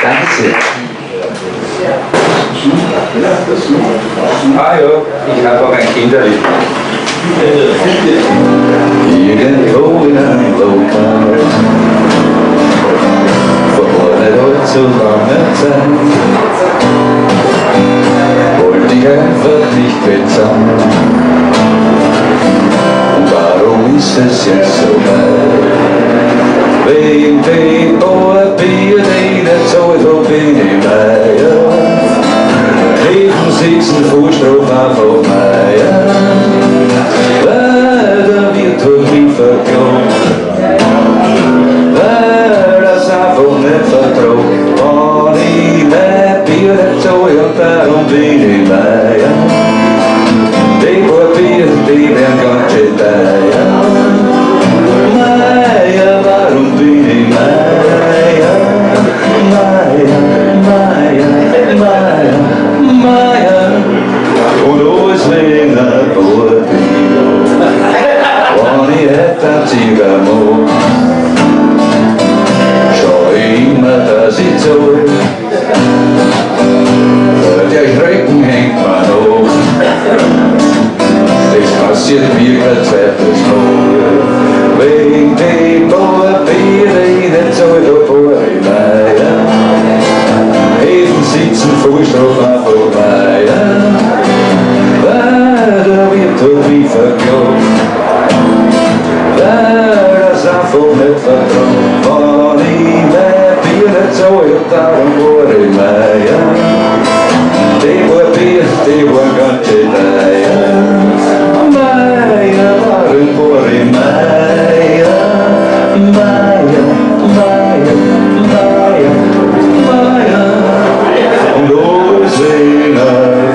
Danke sehr. Ah ja, ich habe auch ein Kinderlied. Irgendwo in einem Lokal vor nicht allzu langer Zeit wollte ich einfach nicht bezahlen. Und warum ist es jetzt so weit? Wegen dem Bier, den ich zahlt hab, bin ich Meier. Neben sitzen Fußstroph einfach Meier. Weil der Wirt hat mich verklagt, weil das einfach nicht vertragt. Wenn ich mein Bier nicht zahle und darum bin ich Meier. Die paar Bier, die werden ganz schön teuer. Meier, warum bin ich Meier? Meier, Meier, Meier, Meier. Und alles wegen ein paar Bier. Wenn ich heute Zigarre mag, schau ich immer, dass ich zahl. Der Schrecken hängt mir nach. Das passiert mir kein zweites Mal. Wegen dem paar Bier, die ich nicht zahlt hab, war ich Meier. Neben sitzen Fußstroph einfach Meier. Weil der Wirt hat mich verklagt, weil das einfach nicht vertraut. Wenn ich mein Bier nicht zahle, darum war ich Meier. Die paar Bier, die waren ganz schön teuer. Meier, warum war ich Meier? Meier, Meier, Meier, Meier. Und alles wegen ein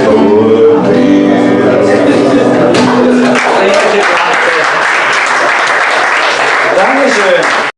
paar Bier. Dankeschön.